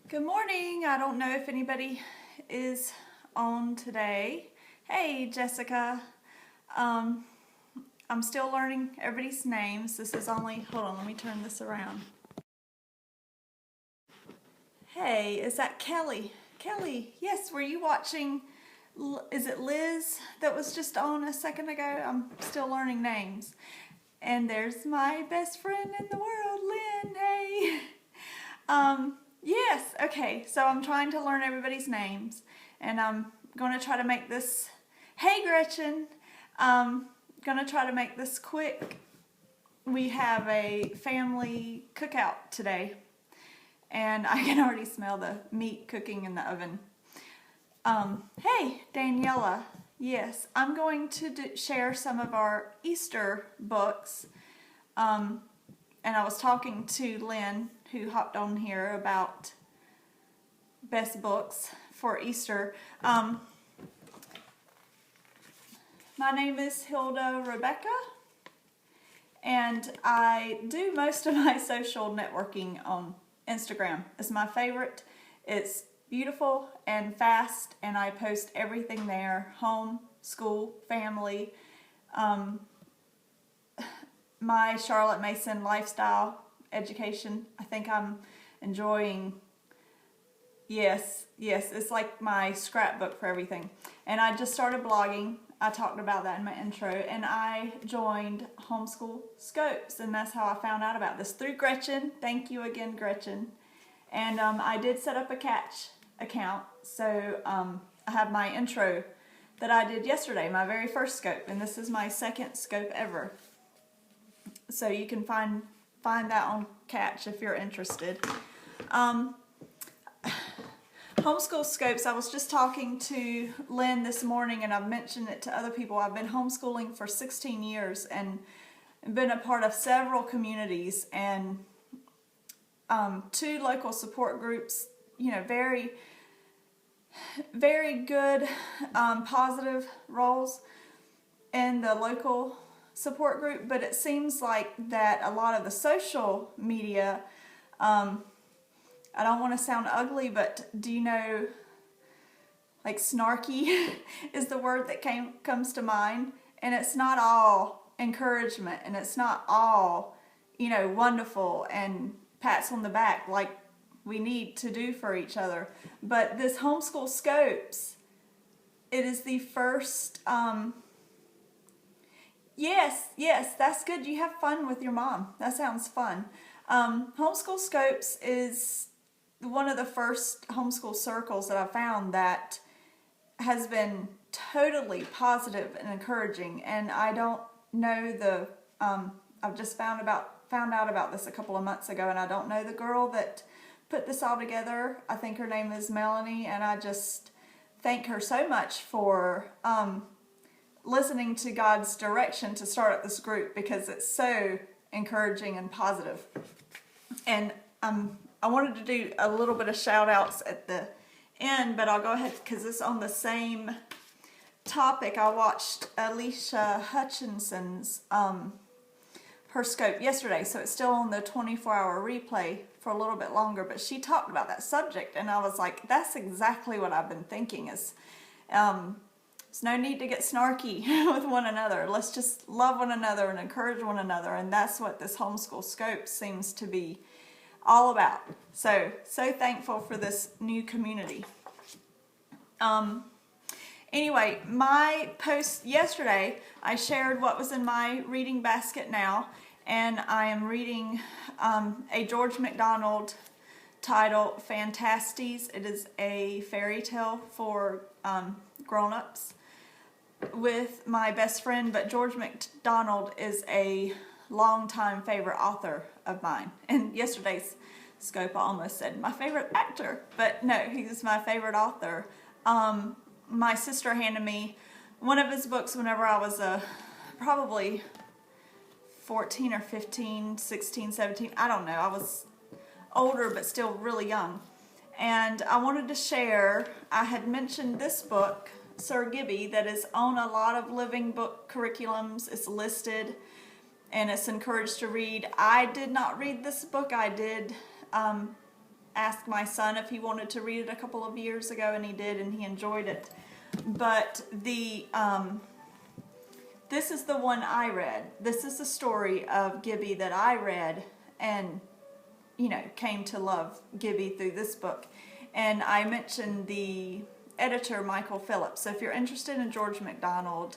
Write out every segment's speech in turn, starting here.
Good morning. I don't know if anybody is on today. Hey, Jessica. I'm still learning everybody's names. This is only, hold on, let me turn this around. Hey, is that Kelly? Kelly, yes, were you watching, is it Liz that was just on a second ago? I'm still learning names. And there's my best friend in the world, Lynn. Hey. Yes, okay, so I'm trying to learn everybody's names, and I'm going to try to make this, hey Gretchen, going to try to make this quick. We have a family cookout today, and I can already smell the meat cooking in the oven. Hey, Daniela, yes, I'm going to share some of our Easter books, and I was talking to Lynn, who hopped on here, about best books for Easter. My name is Hilda Rebecca, and I do most of my social networking on Instagram. It's my favorite. It's beautiful and fast, and I post everything there: home, school, family, my Charlotte Mason lifestyle, education. I think I'm enjoying, yes, it's like my scrapbook for everything. And I just started blogging. I talked about that in my intro, and I joined Homeschool Scopes, and that's how I found out about this, through Gretchen. Thank you again, Gretchen. And I did set up a Catch account, so I have my intro that I did yesterday, my very first scope, and this is my second scope ever. So you can find that on Catch if you're interested. Homeschool Scopes, I was just talking to Lynn this morning, and I've mentioned it to other people. I've been homeschooling for 16 years and been a part of several communities and 2 local support groups, you know, very, very good, positive roles in the local support group. But it seems like that a lot of the social media, I don't want to sound ugly, but do you know, like, snarky is the word that comes to mind, and it's not all encouragement, and it's not all, you know, wonderful and pats on the back like we need to do for each other. But this Homeschool Scopes, it is the first, yes, that's good. You have fun with your mom. That sounds fun. Homeschool Scopes is one of the first homeschool circles that I found that has been totally positive and encouraging. And I don't know I've just found out about this a couple of months ago, and I don't know the girl that put this all together. I think her name is Melanie, and I just thank her so much for listening to God's direction to start up this group, because it's so encouraging and positive. And I wanted to do a little bit of shout outs at the end, but I'll go ahead because it's on the same topic. I watched Alicia Hutchinson's her scope yesterday, so it's still on the 24-hour replay for a little bit longer, but she talked about that subject, and I was like, that's exactly what I've been thinking, is there's no need to get snarky with one another. Let's just love one another and encourage one another, and that's what this Homeschool Scope seems to be all about. So thankful for this new community. Anyway, my post yesterday, I shared what was in my reading basket now, and I am reading a George MacDonald title, Fantasties. It is a fairy tale for grown-ups with my best friend, but George MacDonald is a longtime favorite author of mine. And yesterday's scope, I almost said my favorite actor, but no, he's my favorite author. My sister handed me one of his books whenever I was probably 14 or 15, 16, 17, I don't know. I was older but still really young. And I wanted to share, I had mentioned this book, Sir Gibby, that is on a lot of living book curriculums. It's listed and it's encouraged to read. I did not read this book. I did asked my son if he wanted to read it a couple of years ago, and he did, and he enjoyed it. But this is the one I read. This is the story of Gibby that I read, and came to love Gibby through this book. And I mentioned the editor, Michael Phillips. So if you're interested in George MacDonald,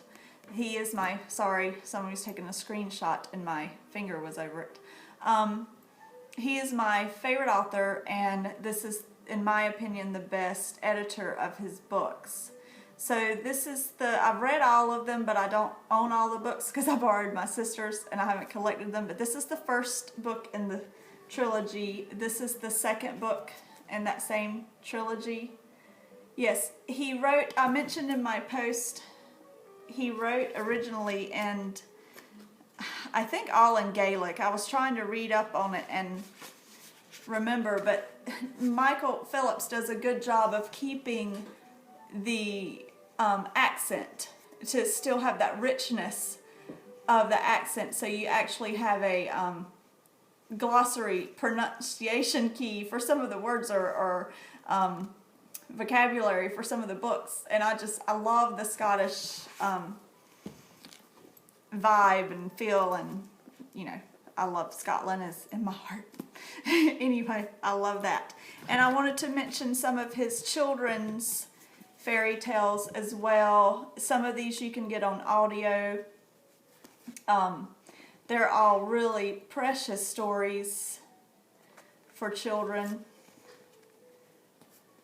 he is my, sorry, someone was taking a screenshot and my finger was over it. He is my favorite author, and this is, in my opinion, the best editor of his books. So this is I've read all of them, but I don't own all the books because I borrowed my sister's and I haven't collected them. But this is the first book in the trilogy. This is the second book in that same trilogy. Yes, he wrote, I mentioned in my post, he wrote originally, and I think all in Gaelic. I was trying to read up on it and remember, but Michael Phillips does a good job of keeping the accent to still have that richness of the accent. So you actually have a glossary pronunciation key for some of the words, or vocabulary for some of the books. And I love the Scottish vibe and feel, and I love Scotland, is in my heart. Anyway, I love that. And I wanted to mention some of his children's fairy tales as well. Some of these you can get on audio. They're all really precious stories for children.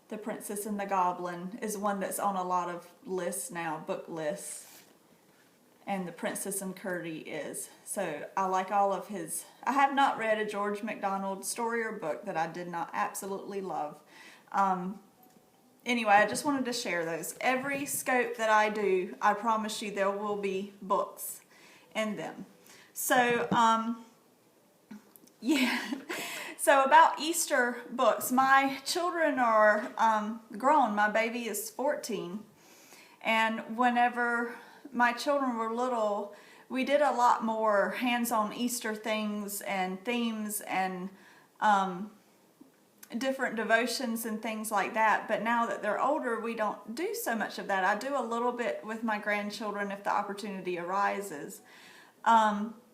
The Princess and the Goblin is one that's on a lot of lists now, book lists. And The Princess and Curdie is. So I like all of his. I have not read a George MacDonald story or book that I did not absolutely love. Anyway, I just wanted to share those. Every scope that I do, I promise you there will be books in them. So, yeah. So about Easter books, my children are grown. My baby is 14. And whenever my children were little, we did a lot more hands-on Easter things and themes and different devotions and things like that. But now that they're older, we don't do so much of that. I do a little bit with my grandchildren if the opportunity arises.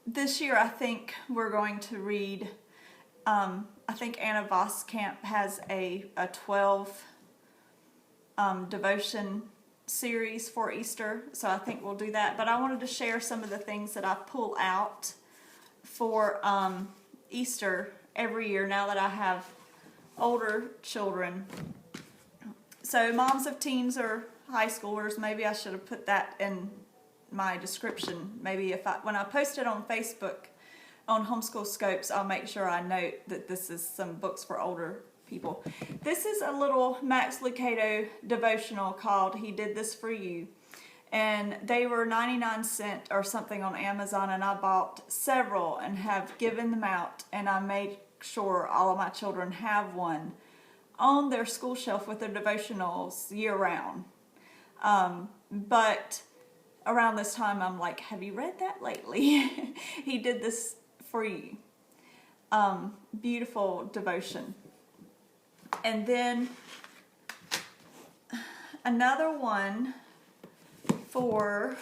This year I think we're going to read, I think Anna Voskamp has a 12 devotion series for Easter, so I think we'll do that. But I wanted to share some of the things that I pull out for Easter every year now that I have older children. So moms of teens or high schoolers, maybe I should have put that in my description. Maybe when I post it on Facebook on Homeschool Scopes, I'll make sure I note that this is some books for older people. This is a little Max Lucado devotional called He Did This For You. And they were 99 cents or something on Amazon, and I bought several and have given them out, and I made sure all of my children have one on their school shelf with their devotionals year round. But around this time I'm like, have you read that lately? He did this for you. Beautiful devotion. And then another one for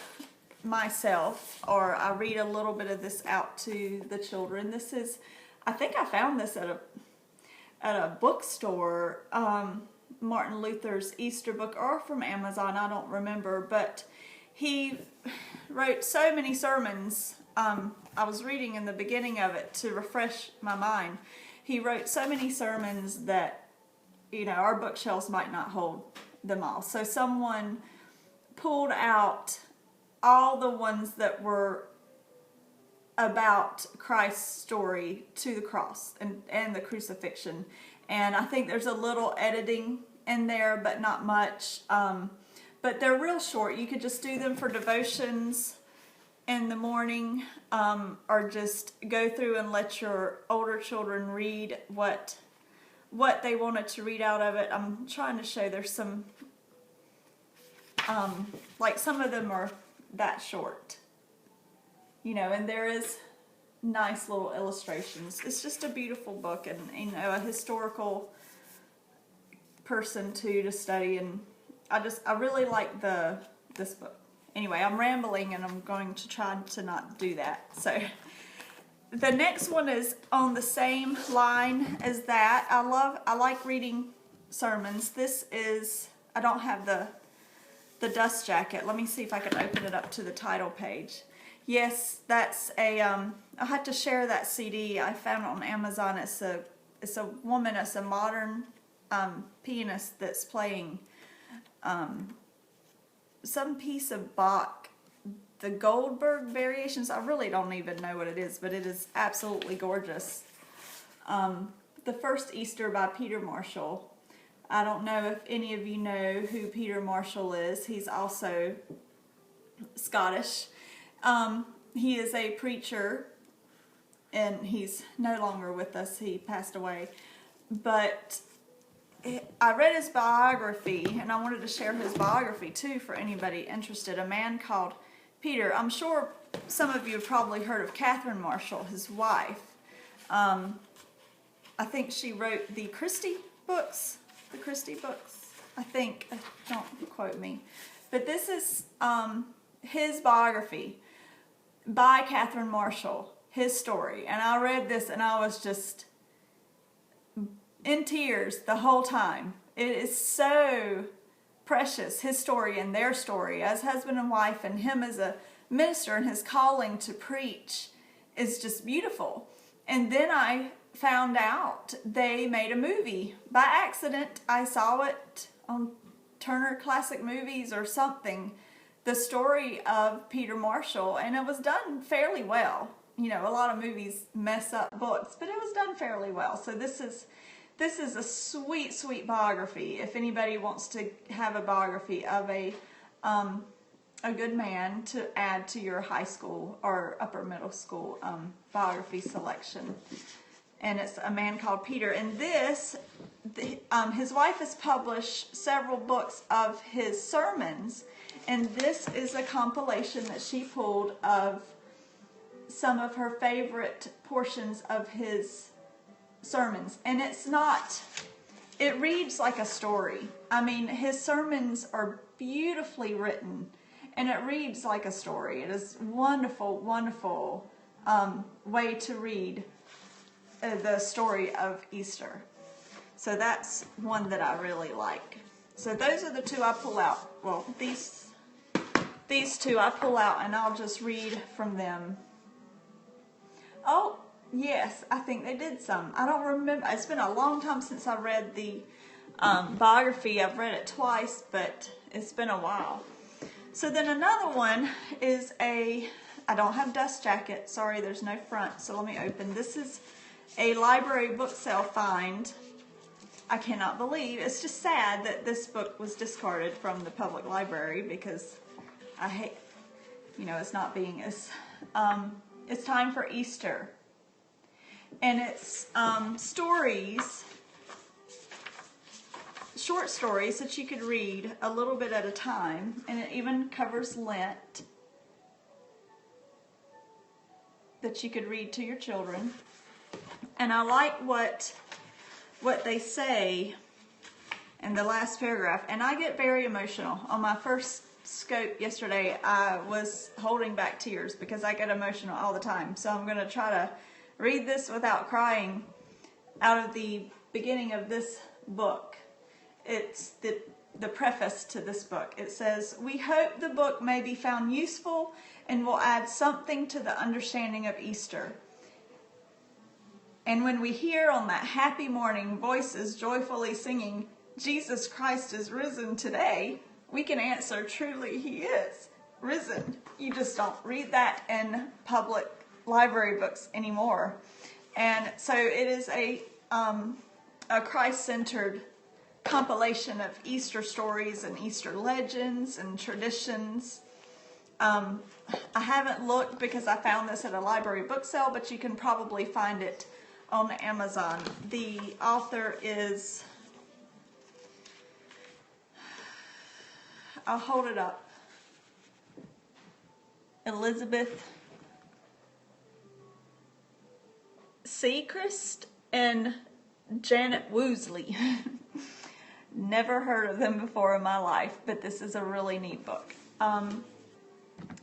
myself, or I read a little bit of this out to the children. This is, I think I found this at a bookstore, Martin Luther's Easter book, or from Amazon, I don't remember, but he wrote so many sermons. I was reading in the beginning of it to refresh my mind. He wrote so many sermons that, our bookshelves might not hold them all. So someone pulled out all the ones that were about Christ's story to the cross and the crucifixion. And I think there's a little editing in there, but not much. But they're real short. You could just do them for devotions in the morning, or just go through and let your older children read what they wanted to read out of it. I'm trying to show there's some, like some of them are that short, and there is nice little illustrations. It's just a beautiful book, and a historical person too to study, and I really like this book. Anyway, I'm rambling and I'm going to try to not do that. So the next one is on the same line as that. I like reading sermons. This is, I don't have the dust jacket. Let me see if I can open it up to the title page. Yes, that's a I'll have to share that CD. I found it on Amazon. It's a woman, it's a modern pianist that's playing some piece of Bach, the Goldberg variations. I really don't even know what it is, but it is absolutely gorgeous. The First Easter by Peter Marshall. I don't know if any of you know who Peter Marshall is. He's also Scottish. He is a preacher, and he's no longer with us. He passed away. But I read his biography, and I wanted to share his biography too for anybody interested. A man called Peter. I'm sure some of you have probably heard of Catherine Marshall, his wife. I think she wrote the Christie books. I think. Don't quote me. But this is his biography by Catherine Marshall, his story. And I read this and I was just in tears the whole time. It is so precious, his story and their story as husband and wife, and him as a minister, and his calling to preach is just beautiful. And then I found out they made a movie by accident. I saw it on Turner Classic Movies or something, the story of Peter Marshall, and it was done fairly well. You know, a lot of movies mess up books, but it was done fairly well. So this is a sweet, sweet biography. If anybody wants to have a biography of a good man to add to your high school or upper middle school biography selection. And it's a man called Peter. And this, his wife has published several books of his sermons. And this is a compilation that she pulled of some of her favorite portions of his sermons. And it reads like a story. I mean, his sermons are beautifully written, and it reads like a story. It is wonderful, wonderful way to read the story of Easter. So that's one that I really like. So those are the two I pull out. Well, these two I pull out, and I'll just read from them. Oh, yes, I think they did some. I don't remember. It's been a long time since I read the biography. I've read it twice, but it's been a while. So then another one is I don't have dust jacket. Sorry, there's no front. So let me open. This is a library book sale find. I cannot believe. It's just sad that this book was discarded from the public library because I hate, it's not being as, it's time for Easter. And it's stories, short stories that you could read a little bit at a time. And it even covers Lent that you could read to your children. And I like what they say in the last paragraph. And I get very emotional. On my first scope yesterday, I was holding back tears because I get emotional all the time. So I'm going to try to read this without crying out of the beginning of this book. It's the preface to this book. It says, "We hope the book may be found useful and will add something to the understanding of Easter. And when we hear on that happy morning voices joyfully singing, 'Jesus Christ is risen today,' we can answer, 'Truly He is risen.'" You just don't read that in public library books anymore. And so it is a Christ-centered compilation of Easter stories and Easter legends and traditions. I haven't looked because I found this at a library book sale, but you can probably find it on Amazon. The author is, I'll hold it up, Elizabeth Sechrist and Janet Woosley. Never heard of them before in my life, but this is a really neat book. And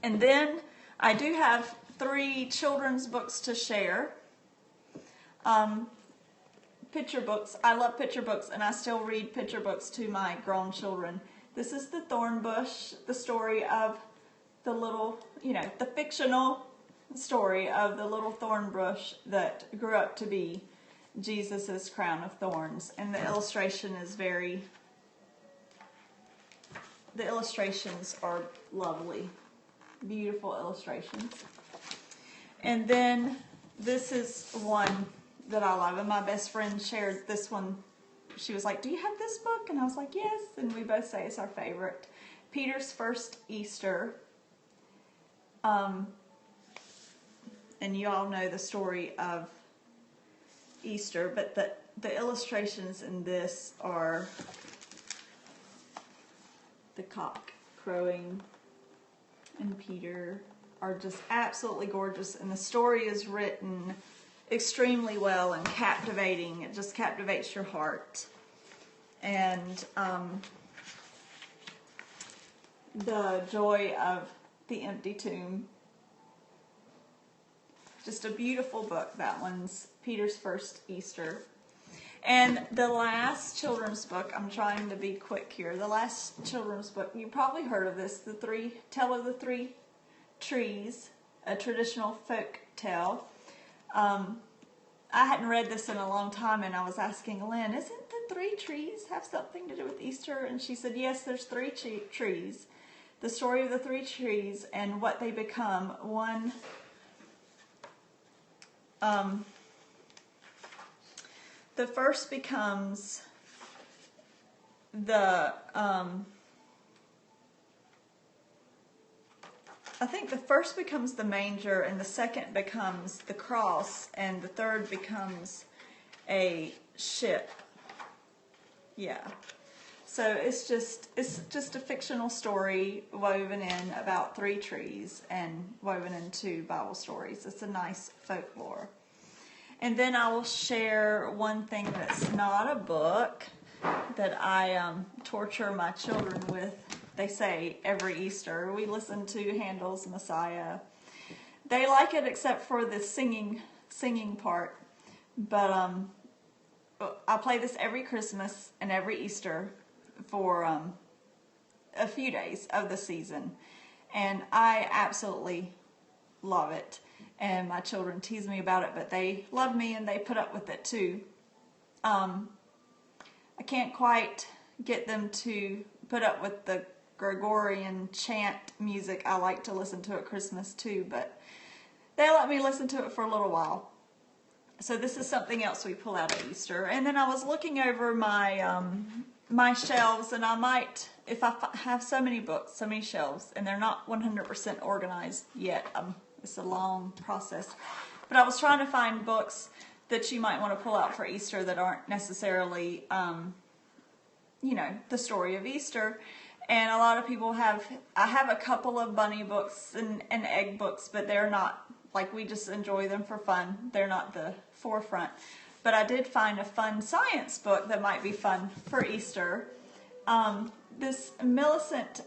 then I do have 3 children's books to share. Picture books. I love picture books, and I still read picture books to my grown children. This is The Thorn Bush, the story of the little, the fictional story of the little thorn bush that grew up to be Jesus's crown of thorns. And the illustration is the illustrations are lovely. Beautiful illustrations. And then this is one that I love, and my best friend shared this one. She was like, "Do you have this book?" And I was like, "Yes," and we both say it's our favorite. Peter's First Easter. And you all know the story of Easter, but the illustrations in this are the cock crowing and Peter are just absolutely gorgeous, and the story is written extremely well and captivating. It just captivates your heart. And the joy of the empty tomb. Just a beautiful book. That one's Peter's First Easter. And the last children's book, I'm trying to be quick here. The last children's book, you probably heard of this, Tale of the Three Trees, a traditional folk tale. I hadn't read this in a long time, and I was asking Lynn, isn't the 3 trees have something to do with Easter? And she said, yes, there's 3 trees. The story of the 3 trees and what they become. One, the first becomes I think the first becomes the manger, and the second becomes the cross, and the third becomes a ship. Yeah. So it's just a fictional story woven in about 3 trees and woven into Bible stories. It's a nice folklore. And then I will share one thing that's not a book that I torture my children with. They say every Easter. We listen to Handel's Messiah. They like it except for the singing part. But I play this every Christmas and every Easter for a few days of the season. And I absolutely love it. And my children tease me about it, but they love me and they put up with it too. I can't quite get them to put up with the Gregorian chant music I like to listen to at Christmas too, but they let me listen to it for a little while. So this is something else we pull out at Easter. And then I was looking over my my shelves, and I might, if I have so many books, so many shelves, and they're not 100% organized yet. It's a long process. But I was trying to find books that you might want to pull out for Easter that aren't necessarily, the story of Easter. And a lot of people I have a couple of bunny books and egg books, but they're not, we just enjoy them for fun. They're not the forefront. But I did find a fun science book that might be fun for Easter. This Millicent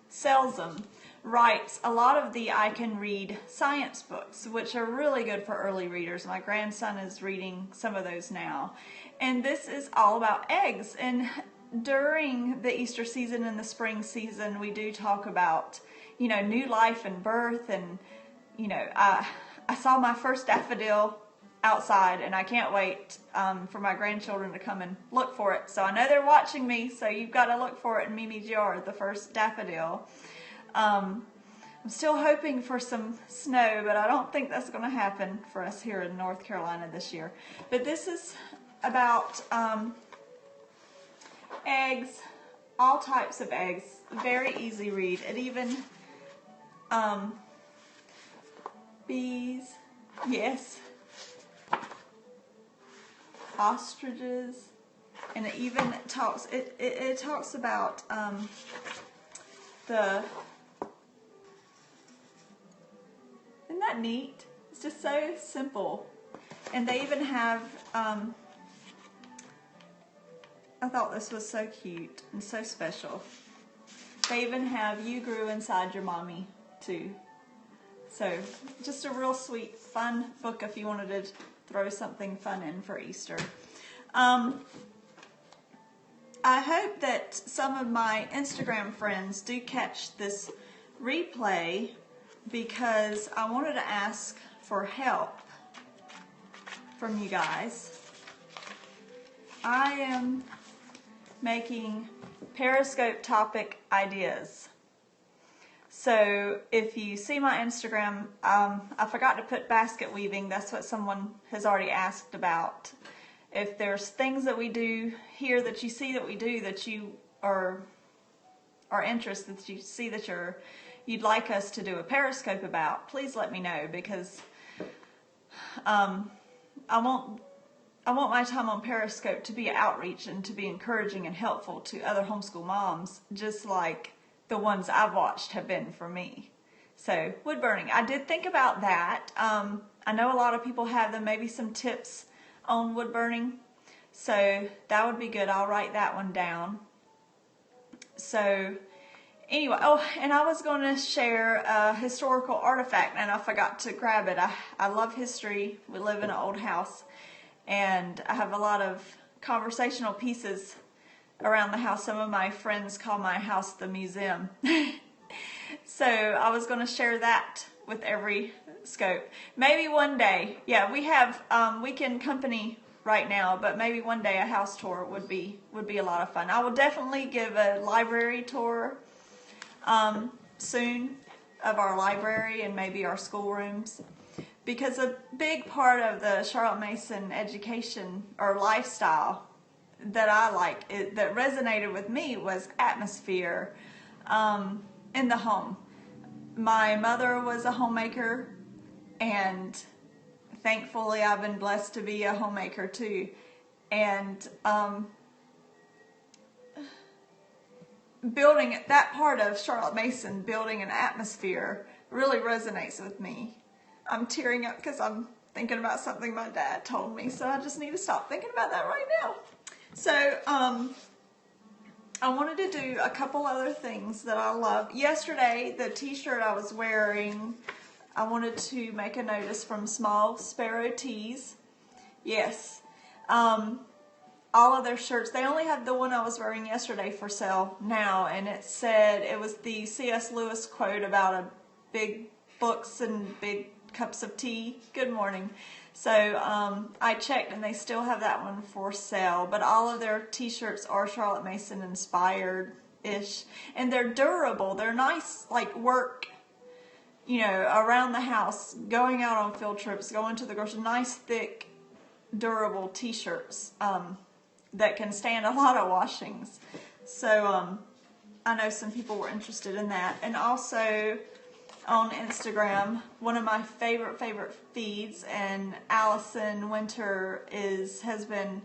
Selzam writes a lot of the I Can Read science books, which are really good for early readers. My grandson is reading some of those now. And this is all about eggs. And during the Easter season and the spring season, we do talk about, new life and birth. And, I saw my first daffodil outside, and I can't wait for my grandchildren to come and look for it. So I know they're watching me, so you've got to look for it in Mimi's yard, the first daffodil. I'm still hoping for some snow, but I don't think that's going to happen for us here in North Carolina this year. But this is about eggs, all types of eggs. Very easy read. It even bees, yes, ostriches, and it even talks. It talks about Isn't that neat? It's just so simple. And they even have I thought this was so cute and so special. They even have "You Grew Inside Your Mommy" too. So just a real sweet, fun book if you wanted to throw something fun in for Easter. I hope that some of my Instagram friends do catch this replay, because I wanted to ask for help from you guys. I am making Periscope topic ideas. So if you see my Instagram, I forgot to put basket weaving. That's what someone has already asked about. If there's things that we do here that you see that we do that you are interested, that you see that you'd like us to do a Periscope about, please let me know, because I want my time on Periscope to be outreach and to be encouraging and helpful to other homeschool moms, just like the ones I've watched have been for me. So, wood burning. I did think about that. I know a lot of people have them, maybe some tips on wood burning. So, that would be good. I'll write that one down. So, anyway, oh, and I was going to share a historical artifact, and I forgot to grab it. I love history. We live in an old house, and I have a lot of conversational pieces around the house. Some of my friends call my house the museum. So I was going to share that with every scope. Maybe one day. Yeah, we have weekend company right now, but maybe one day a house tour would be a lot of fun. I will definitely give a library tour soon of our library and maybe our schoolrooms, because a big part of the Charlotte Mason education or lifestyle that I like, that resonated with me, was atmosphere in the home. My mother was a homemaker, and thankfully I've been blessed to be a homemaker too. And building that part of Charlotte Mason, building an atmosphere, really resonates with me. I'm tearing up because I'm thinking about something my dad told me, so I just need to stop thinking about that right now. So, I wanted to do a couple other things that I love. Yesterday, the t-shirt I was wearing, I wanted to make a notice from Small Sparrow Tees. Yes. All of their shirts, they only have the one I was wearing yesterday for sale now, and it said, it was the C.S. Lewis quote about a big books and big cups of tea. Good morning. So I checked, and they still have that one for sale, but all of their t-shirts are Charlotte Mason inspired-ish, and they're durable. They're nice, like work, you know, around the house, going out on field trips, going to the grocery, nice, thick, durable t-shirts that can stand a lot of washings. So I know some people were interested in that. And also on Instagram, one of my favorite feeds, and Allison Winter has been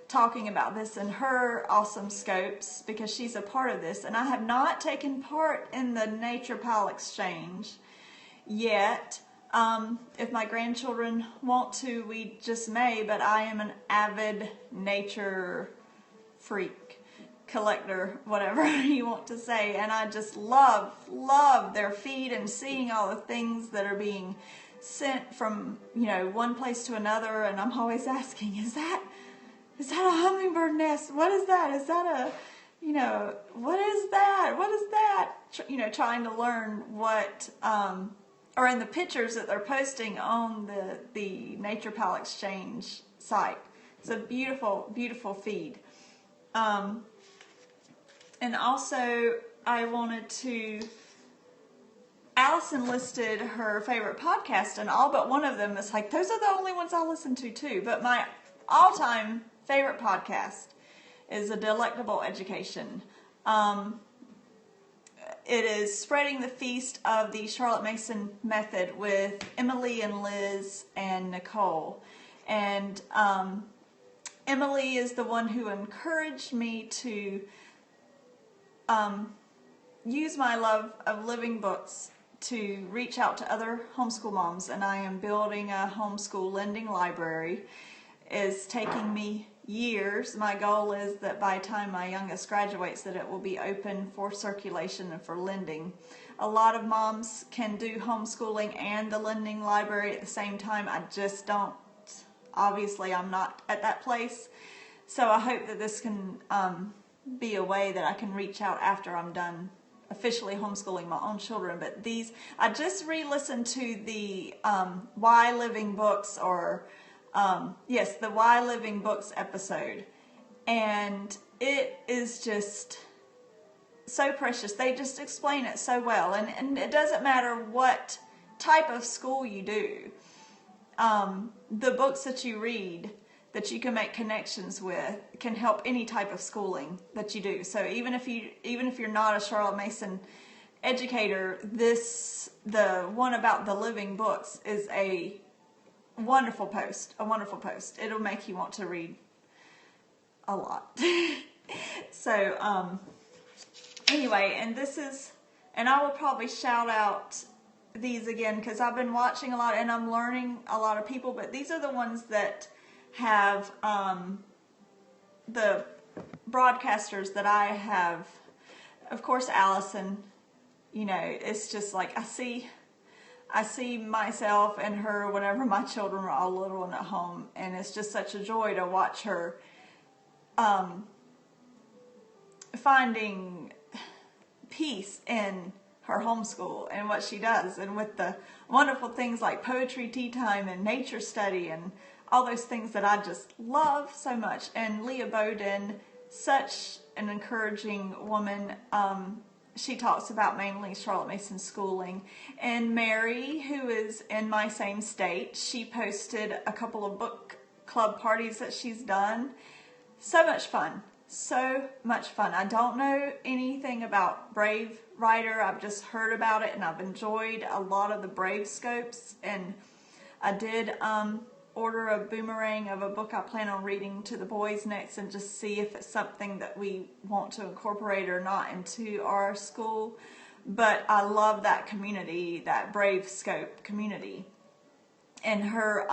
talking about this in her awesome scopes, because she's a part of this, and I have not taken part in the Nature Pile Exchange yet. If my grandchildren want to, we just may, but I am an avid nature freak, collector, whatever you want to say, and I just love their feed and seeing all the things that are being sent from, you know, one place to another. And I'm always asking, is that a hummingbird nest? What is that? Is that a, you know, what is that? You know, trying to learn what or in the pictures that they're posting on the Nature Pile Exchange site. It's a beautiful feed. And also, I wanted to, Allison listed her favorite podcast, and all but one of them is like, those are the only ones I listen to too. But my all-time favorite podcast is A Delectable Education. It is spreading the feast of the Charlotte Mason method with Emily and Liz and Nicole. And Emily is the one who encouraged me to use my love of living books to reach out to other homeschool moms, and I am building a homeschool lending library. It's taking me years. My goal is that by the time my youngest graduates, that it will be open for circulation and for lending. A lot of moms can do homeschooling and the lending library at the same time. I just don't. Obviously, I'm not at that place. So I hope that this can be a way that I can reach out after I'm done officially homeschooling my own children. But these, I just re-listened to the Why Living Books, or yes, the Why Living Books episode, and it is just so precious. They just explain it so well, and it doesn't matter what type of school you do. The books that you read, that you can make connections with, can help any type of schooling that you do. So even if you're not a Charlotte Mason educator, the one about the living books is a wonderful post. It'll make you want to read a lot. So anyway, and I will probably shout out these again because I've been watching a lot and I'm learning a lot of people, but these are the ones that have the broadcasters that I have. Of course, Allison, you know, it's just like I see myself and her whenever my children are all little and at home, and it's just such a joy to watch her finding peace in her homeschool and what she does, and with the wonderful things like poetry tea time and nature study and all those things that I just love so much. And Leah Bowden, such an encouraging woman. She talks about mainly Charlotte Mason schooling. And Mary, who is in my same state, she posted a couple of book club parties that she's done. So much fun. So much fun. I don't know anything about Brave Writer. I've just heard about it, and I've enjoyed a lot of the Brave scopes. And I did order a boomerang of a book I plan on reading to the boys next, and just see if it's something that we want to incorporate or not into our school. But I love that community, that Brave Scope community. And her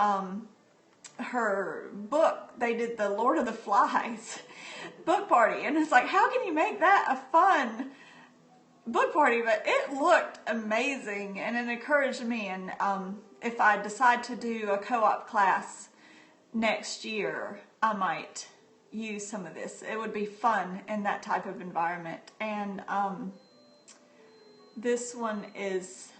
book, they did the Lord of the Flies book party, and it's like, how can you make that a fun book party? But it looked amazing, and it encouraged me. And if I decide to do a co-op class next year, I might use some of this. It would be fun in that type of environment. And this one is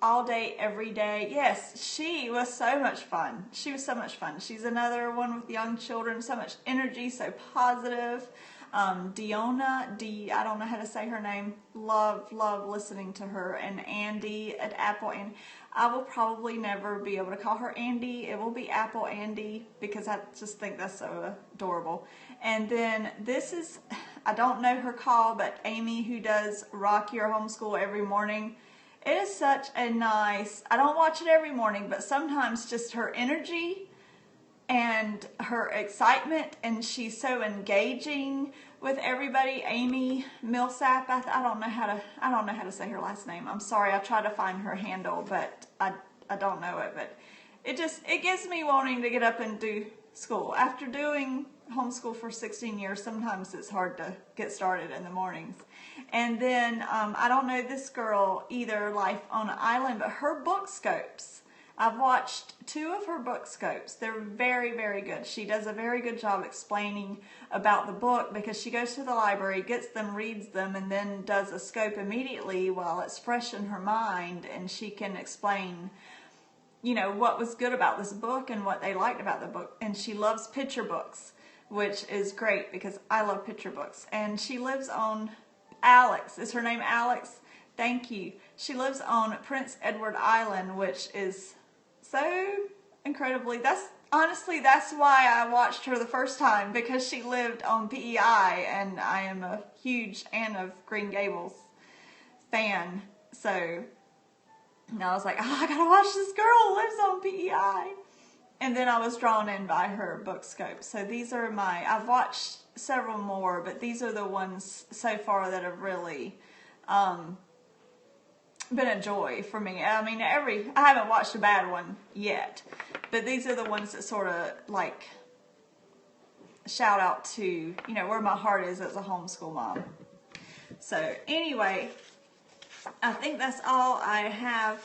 all day, every day. Yes, she was so much fun. She was so much fun. She's another one with young children, so much energy, so positive. Diona, I don't know how to say her name. Love listening to her. And Andy at Apple, and I will probably never be able to call her Andy. It will be Apple Andy, because I just think that's so adorable. And then this is, I don't know her call, but Amy, who does Rock Your Homeschool every morning. It is such a nice, I don't watch it every morning, but sometimes just her energy and her excitement, and she's so engaging with everybody. Amy Millsap, I don't know how to say her last name. I'm sorry. I try to find her handle, but I don't know it. But it gets me wanting to get up and do school. After doing homeschool for 16 years, sometimes it's hard to get started in the mornings. And then I don't know this girl either, Life on an Island, but her book scopes. I've watched 2 of her book scopes. They're very, very good. She does a very good job explaining about the book, because she goes to the library, gets them, reads them, and then does a scope immediately while it's fresh in her mind, and she can explain, you know, what was good about this book and what they liked about the book. And she loves picture books, which is great because I love picture books. And she lives on Alex. Is her name Alex? Thank you. She lives on Prince Edward Island, which is so incredibly, that's why I watched her the first time, because she lived on PEI, and I am a huge Anne of Green Gables fan. So I was like, oh, I gotta watch this girl who lives on PEI. And then I was drawn in by her book scope. So these are I've watched several more, but these are the ones so far that have really been a joy for me. I mean, I haven't watched a bad one yet, but these are the ones that sort of like shout out to, you know, where my heart is as a homeschool mom. So anyway, I think that's all I have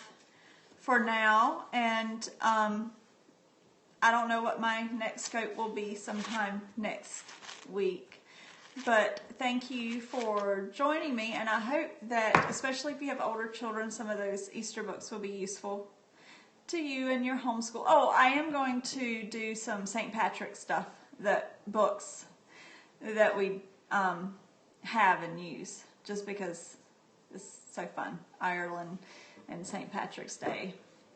for now, and I don't know what my next scope will be sometime next week. But thank you for joining me, and I hope that, especially if you have older children, some of those Easter books will be useful to you and your homeschool. Oh, I am going to do some St. Patrick's stuff, books that we have and use, just because it's so fun. Ireland and St. Patrick's Day.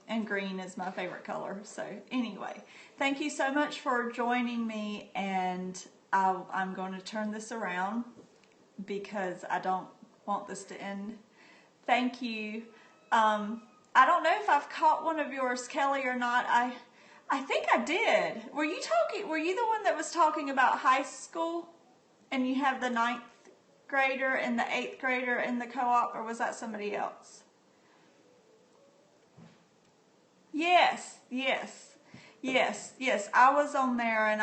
And green is my favorite color. So anyway, thank you so much for joining me, and I'm going to turn this around because I don't want this to end. Thank you. I don't know if I've caught one of yours, Kelly, or not. I think I did. Were you the one that was talking about high school, and you have the 9th grader and the 8th grader in the co-op, or was that somebody else? Yes. I was on there, and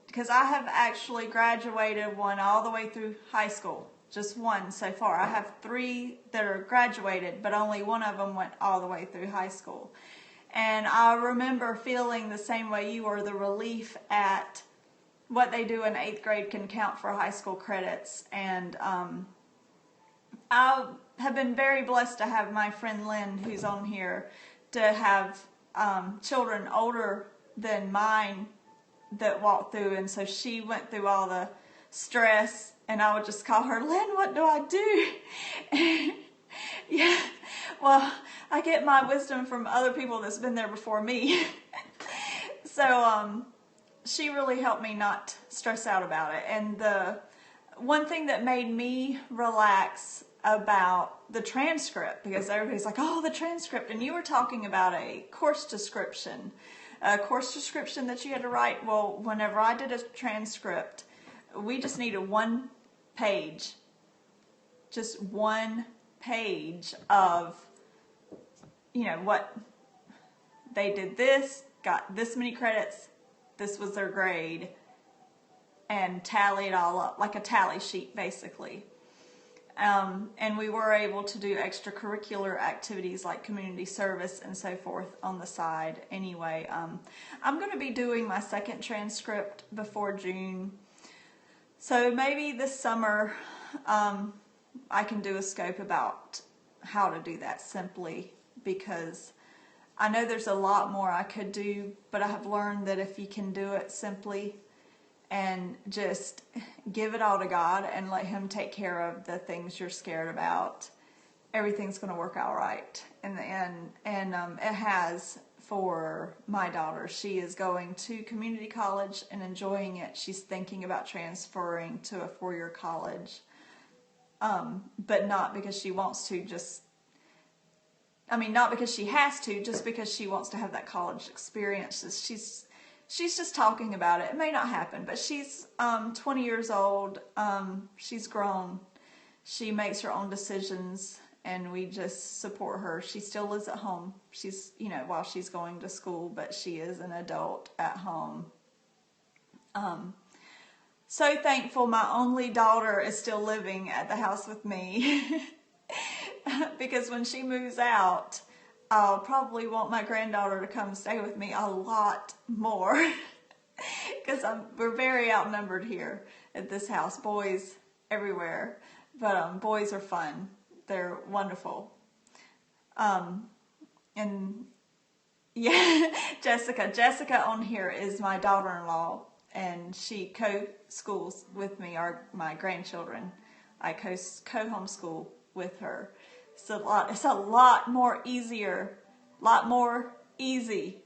because I have actually graduated one all the way through high school. Just one so far. I have 3 that are graduated, but only one of them went all the way through high school. And I remember feeling the same way you were, the relief at what they do in 8th grade can count for high school credits. And I have been very blessed to have my friend Lynn, who's on here, to have children older than mine that walked through, and so she went through all the stress, and I would just call her, Lynn, what do I do? Yeah, well, I get my wisdom from other people that's been there before me. So she really helped me not stress out about it. And the one thing that made me relax about the transcript, because everybody's like, oh, the transcript, and you were talking about a course description that you had to write. Well, whenever I did a transcript, we just needed 1 page, just 1 page of, you know, what they did, this, got this many credits, this was their grade, and tally it all up, like a tally sheet basically. And we were able to do extracurricular activities like community service and so forth on the side. Anyway, I'm going to be doing my 2nd transcript before June. So maybe this summer I can do a scope about how to do that simply, because I know there's a lot more I could do, but I have learned that if you can do it simply and just give it all to God and let Him take care of the things you're scared about, everything's going to work out right in the end. And it has for my daughter. She is going to community college and enjoying it. She's thinking about transferring to a 4-year college, but not because she wants to, not because she has to, just because she wants to have that college experience. She's just talking about it. It may not happen, but she's 20 years old. She's grown. She makes her own decisions, and we just support her. She still lives at home. She's, while she's going to school, but she is an adult at home. So thankful my only daughter is still living at the house with me. Because when she moves out, I'll probably want my granddaughter to come stay with me a lot more. Because we're very outnumbered here at this house. Boys everywhere. But boys are fun. They're wonderful. And yeah, Jessica on here is my daughter-in-law, and she co-schools with me, my grandchildren. I co-homeschool with her. It's a lot more easy.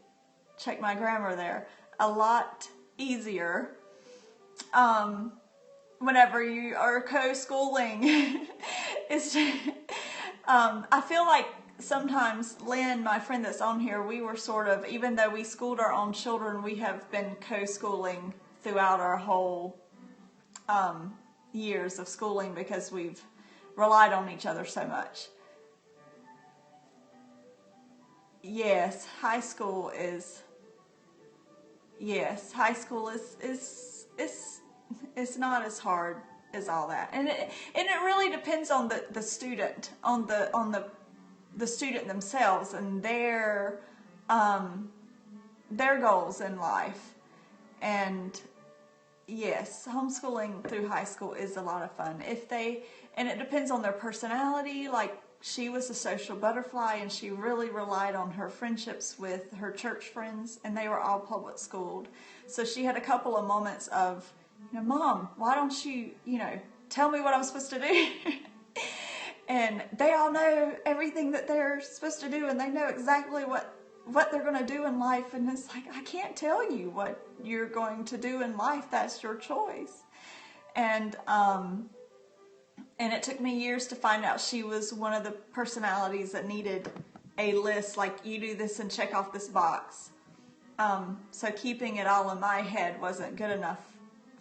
Check my grammar there. A lot easier whenever you are co-schooling. I feel like sometimes Lynn, my friend that's on here, we were sort of, even though we schooled our own children, we have been co-schooling throughout our whole years of schooling, because we've relied on each other so much. Yes, high school is it's not as hard as all that, and it really depends on the student, on the student themselves and their goals in life. And yes, homeschooling through high school is a lot of fun. And it depends on their personality. Like, she was a social butterfly, and she really relied on her friendships with her church friends, and they were all public schooled. So she had a couple of moments of, Mom, why don't you, tell me what I'm supposed to do? And they all know everything that they're supposed to do, and they know exactly what they're going to do in life. And it's like, I can't tell you what you're going to do in life. That's your choice. And it took me years to find out she was one of the personalities that needed a list, like, you do this and check off this box. So keeping it all in my head wasn't good enough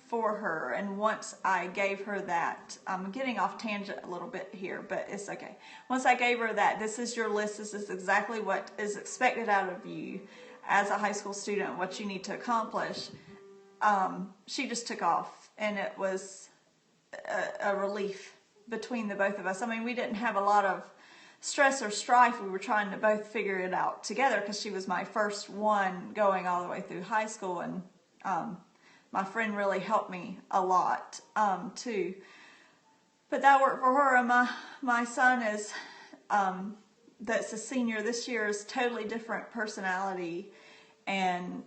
for her. And once I gave her that, I'm getting off tangent a little bit here, but it's okay. Once I gave her that, this is your list, this is exactly what is expected out of you as a high school student, what you need to accomplish, she just took off, and it was a relief between the both of us. I mean, we didn't have a lot of stress or strife. We were trying to both figure it out together, because she was my first one going all the way through high school, and my friend really helped me a lot too. But that worked for her. And my son is that's a senior this year, is totally different personality, and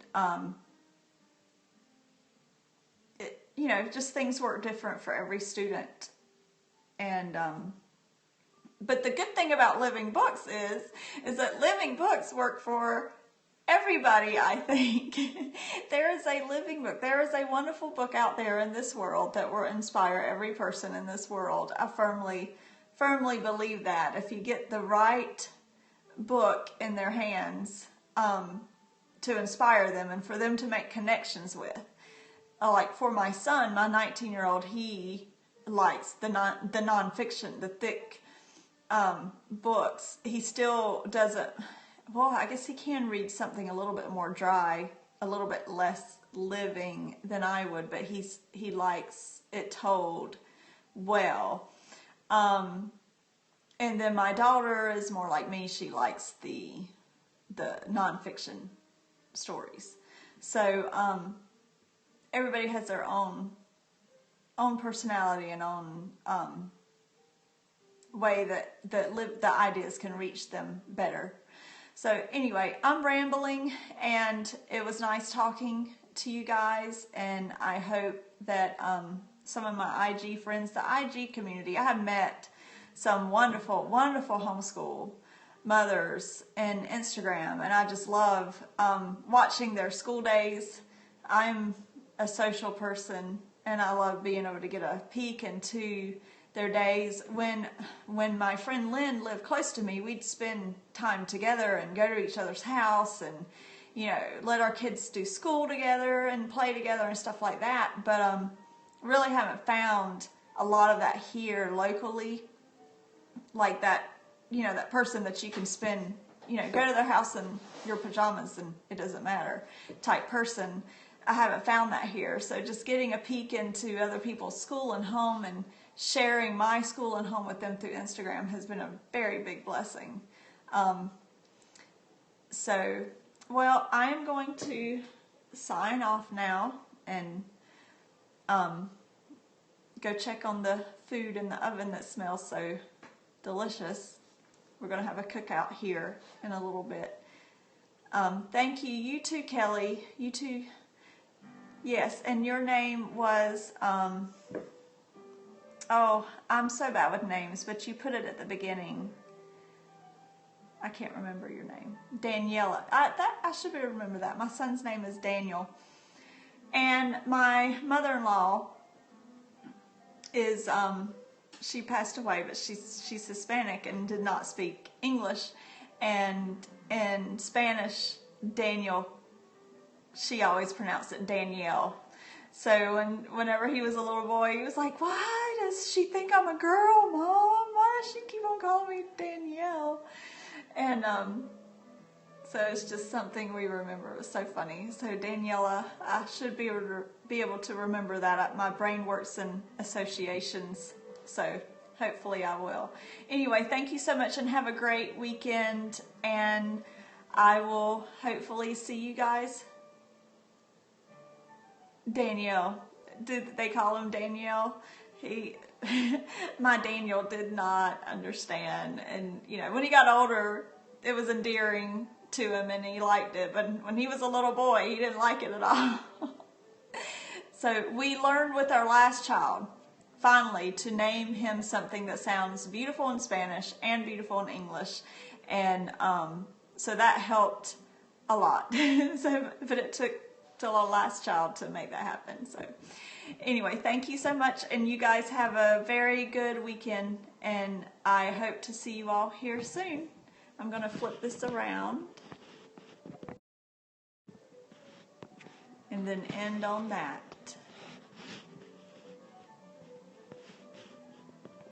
just things work different for every student. And but the good thing about Living Books is that Living Books work for everybody, I think. There is a living book. There is a wonderful book out there in this world that will inspire every person in this world. I firmly believe that. If you get the right book in their hands to inspire them and for them to make connections with. Like for my son, my 19-year-old, he likes the nonfiction, the thick books. He still doesn't. Well, I guess he can read something a little bit more dry, a little bit less living than I would, but he likes it told well. And then my daughter is more like me. She likes the nonfiction stories. So everybody has their own personality and own way that the ideas can reach them better. So anyway, I'm rambling, and it was nice talking to you guys, and I hope that some of my IG friends, the IG community, I have met some wonderful, wonderful homeschool mothers in Instagram, and I just love watching their school days. I'm a social person, and I love being able to get a peek into their days. When my friend Lynn lived close to me, we'd spend time together and go to each other's house and, let our kids do school together and play together and stuff like that. But really haven't found a lot of that here locally. Like that, that person that you can spend, go to their house in your pajamas and it doesn't matter type person. I haven't found that here. So just getting a peek into other people's school and home and sharing my school and home with them through Instagram has been a very big blessing. Well, I am going to sign off now and go check on the food in the oven that smells so delicious. We're going to have a cookout here in a little bit. Thank you. You too, Kelly. You too. Yes, and your name was, oh, I'm so bad with names, but you put it at the beginning. I can't remember your name. Daniela. I should be able to remember that. My son's name is Daniel. And my mother-in-law is, she passed away, but she's Hispanic and did not speak English. And in Spanish, Daniel, she always pronounced it Danielle. So whenever he was a little boy, he was like, why does she think I'm a girl, Mom? Why does she keep on calling me Danielle? And So it's just something we remember. It was so funny. So Daniela, I should be able to remember that. My brain works in associations, so hopefully I will. Anyway, thank you so much and have a great weekend, and I will hopefully see you guys. Danielle, did they call him Danielle? My Daniel did not understand, and you know, when he got older, it was endearing to him and he liked it, but when he was a little boy, he didn't like it at all. So we learned with our last child, finally, to name him something that sounds beautiful in Spanish and beautiful in English, and so that helped a lot. But it took till our last child to make that happen. So anyway, thank you so much, and you guys have a very good weekend, and I hope to see you all here soon. I'm going to flip this around and then end on that.